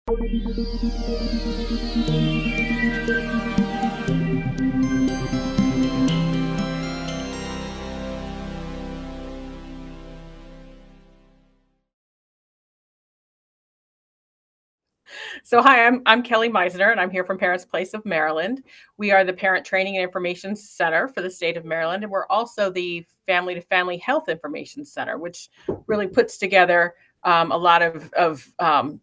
So hi, I'm Kelly Meissner, and I'm here from Parents Place of Maryland. We are the Parent Training and Information Center for the state of Maryland, and we're also the Family to Family Health Information Center, which really puts together a lot of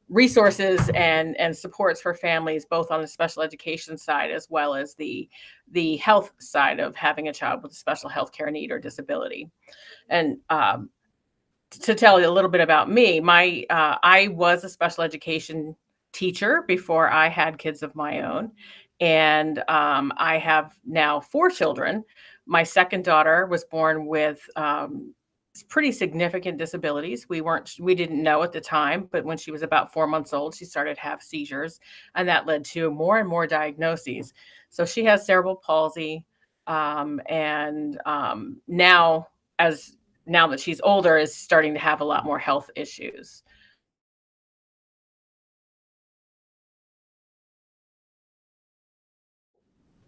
resources and supports for families, both on the special education side as well as the health side of having a child with a special health care need or disability. And to tell you a little bit about me, my I was a special education teacher before I had kids of my own, and I have now 4 children. My second daughter was born with pretty significant disabilities. We didn't know at the time, but when she was about 4 months old, she started to have seizures, and that led to more and more diagnoses. So she has cerebral palsy, and as now that she's older, is starting to have a lot more health issues.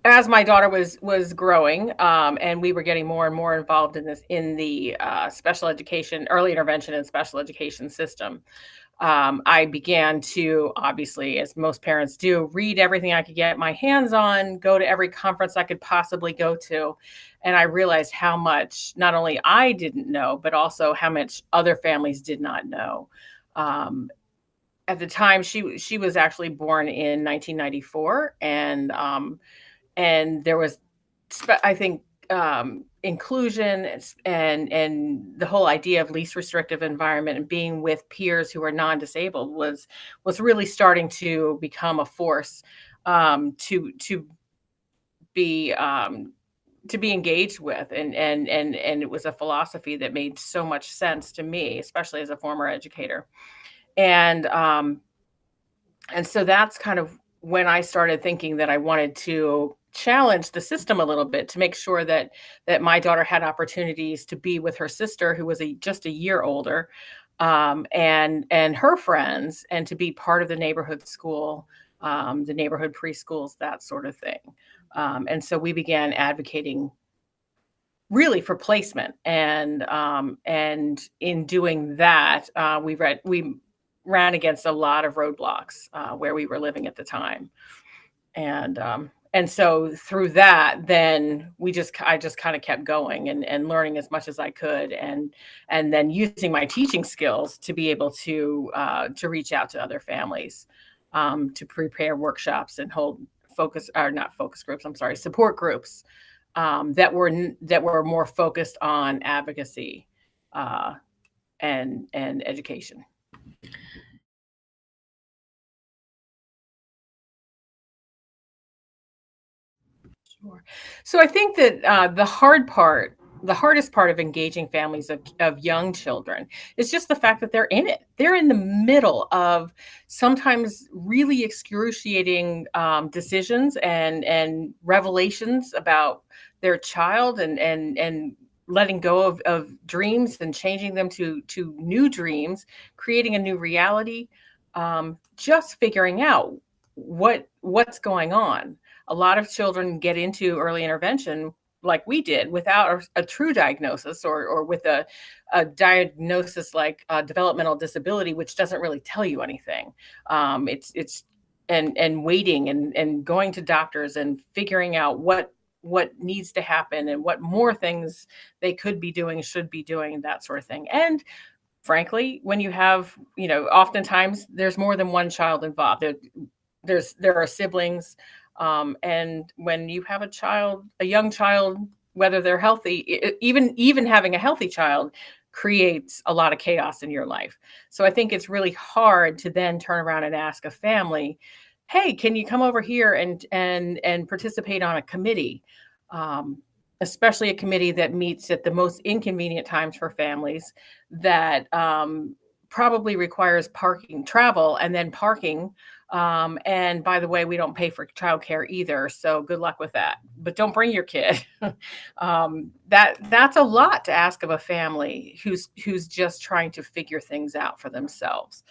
As my daughter was growing, and we were getting more and more involved in the special education, early intervention, and special education system, I began to, obviously, as most parents do, read everything I could get my hands on, go to every conference I could possibly go to, and I realized how much not only I didn't know, but also how much other families did not know. Um, at the time, she was actually born in 1994, and there was I think inclusion and the whole idea of least restrictive environment and being with peers who are non-disabled was really starting to become a force to be to be engaged with, and it was a philosophy that made so much sense to me, especially as a former educator. And um and so that's kind of when I started thinking that I wanted to challenge the system a little bit to make sure that my daughter had opportunities to be with her sister, who was just a year older, and her friends, and to be part of the neighborhood school, the neighborhood preschools, that sort of thing. And so we began advocating really for placement, and in doing that, we ran against a lot of roadblocks where we were living at the time. And so through that, then I just kind of kept going and learning as much as I could, and then using my teaching skills to be able to reach out to other families, to prepare workshops and hold focus or not focus groups, I'm sorry, support groups, that were more focused on advocacy, uh, and education. Sure. So I think that the hardest part of engaging families of young children is just the fact that they're in it. They're in the middle of sometimes really excruciating decisions and revelations about their child, and letting go of dreams and changing them to new dreams, creating a new reality, just figuring out what's going on. A lot of children get into early intervention like we did without a true diagnosis, or with a diagnosis like developmental disability, which doesn't really tell you anything. It's and waiting and going to doctors and figuring out what needs to happen and what more things they could be doing, should be doing, that sort of thing. And frankly, when you have, oftentimes there's more than one child involved. There are siblings, and when you have a young child, whether they're healthy, even having a healthy child creates a lot of chaos in your life. So I think it's really hard to then turn around and ask a family, "Hey, can you come over here and participate on a committee?" Um, Especially a committee that meets at the most inconvenient times for families, that probably requires travel, and then parking. And by the way, we don't pay for childcare either, so good luck with that. But don't bring your kid. That's a lot to ask of a family who's just trying to figure things out for themselves.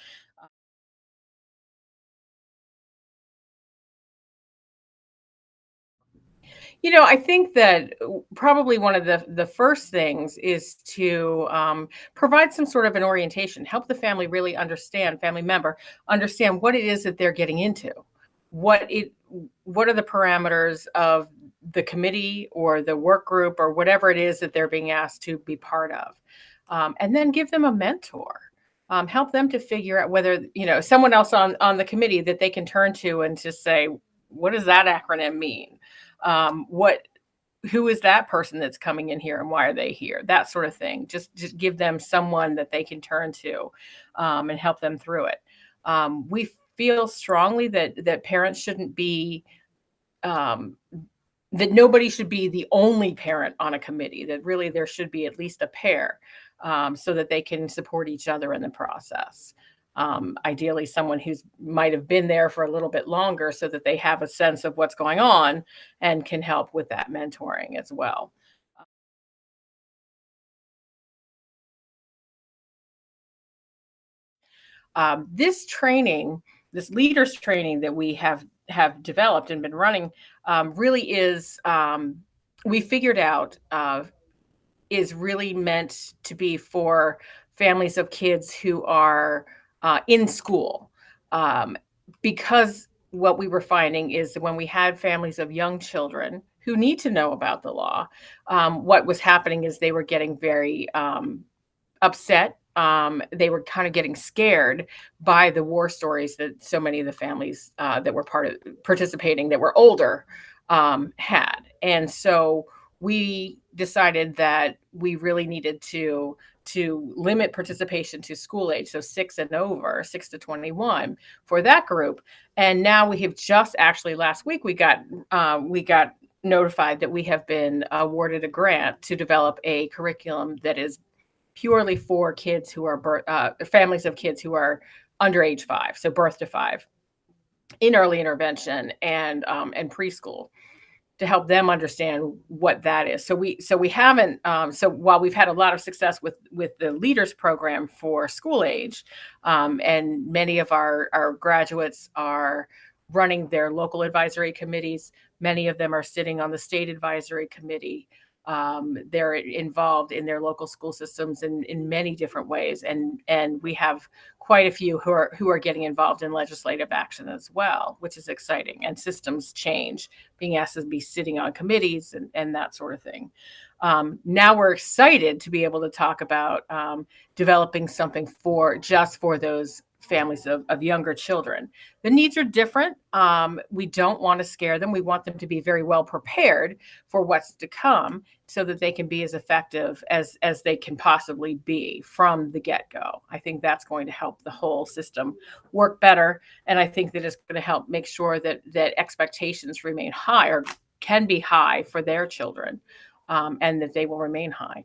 I think that probably one of the first things is to provide some sort of an orientation, help the family really understand, family member understand what it is that they're getting into, what it, what are the parameters of the committee or the work group or whatever it is that they're being asked to be part of, and then give them a mentor. Help them to figure out whether someone else on the committee that they can turn to and just say, what does that acronym mean? What Who is that person that's coming in here and why are they here? That sort of thing. Just give them someone that they can turn to, and help them through it. We feel strongly that parents shouldn't be, um, that nobody should be the only parent on a committee, that really there should be at least a pair, so that they can support each other in the process. Ideally, someone who's might have been there for a little bit longer so that they have a sense of what's going on and can help with that mentoring as well. This training, this leaders training that we have developed and been running, really is, we figured out, is really meant to be for families of kids who are in school. Um, because what we were finding is that when we had families of young children who need to know about the law, what was happening is they were getting very upset. They were kind of getting scared by the war stories that so many of the families that were part of participating that were older had. And so we decided that we really needed to limit participation to school age, so 6 to 21 for that group. And now we have just actually last week we got notified that we have been awarded a grant to develop a curriculum that is purely for kids who are families of kids who are under age 5, so birth to 5, in early intervention and preschool, to help them understand what that is. So we haven't so while we've had a lot of success with the leaders program for school age, and many of our graduates are running their local advisory committees. Many of them are sitting on the state advisory committee. They're involved in their local school systems in many different ways, and we have quite a few who are getting involved in legislative action as well, which is exciting. And systems change, being asked to be sitting on committees and that sort of thing. Now we're excited to be able to talk about developing something for just for those families of younger children. The needs are different. We don't want to scare them. We want them to be very well prepared for what's to come so that they can be as effective as they can possibly be from the get-go. I think that's going to help the whole system work better. And I think that it's going to help make sure that expectations remain high or can be high for their children, and that they will remain high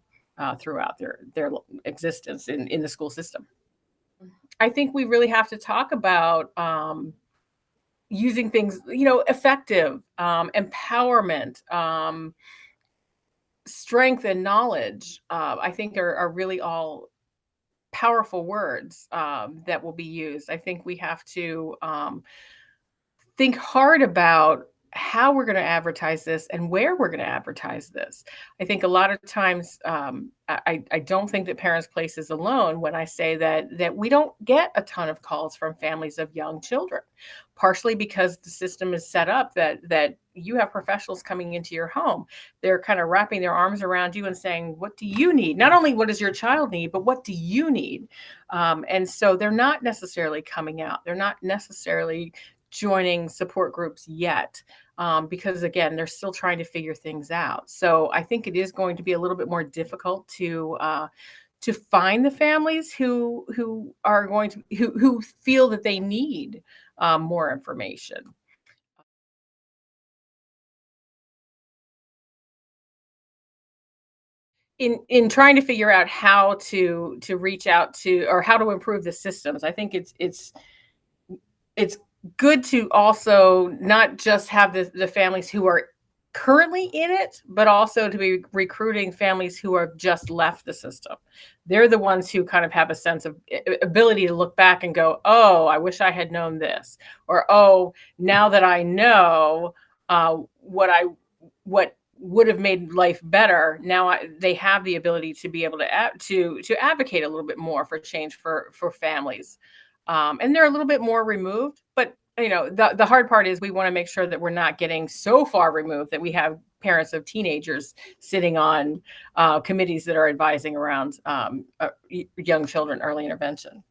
throughout their existence in the school system. I think we really have to talk about using things, effective, empowerment, strength, and knowledge. I think are really all powerful words that will be used. I think we have to think hard about how we're going to advertise this and where we're going to advertise this. I think a lot of times, I don't think that Parents Place is alone when I say that we don't get a ton of calls from families of young children, partially because the system is set up that you have professionals coming into your home. They're kind of wrapping their arms around you and saying, "What do you need? Not only what does your child need, but what do you need?" And so they're not necessarily coming out. They're not necessarily joining support groups yet, because again they're still trying to figure things out. So I think it is going to be a little bit more difficult to find the families who are going to who feel that they need more information in trying to figure out how to reach out to or how to improve the systems. I think it's good to also not just have the families who are currently in it, but also to be recruiting families who have just left the system. They're the ones who kind of have a sense of ability to look back and go, "Oh, I wish I had known this," or "Oh, now that I know what I what would have made life better. Now they have the ability to be able to advocate a little bit more for change for families, and they're a little bit more removed. But the hard part is we want to make sure that we're not getting so far removed that we have parents of teenagers sitting on committees that are advising around young children early intervention.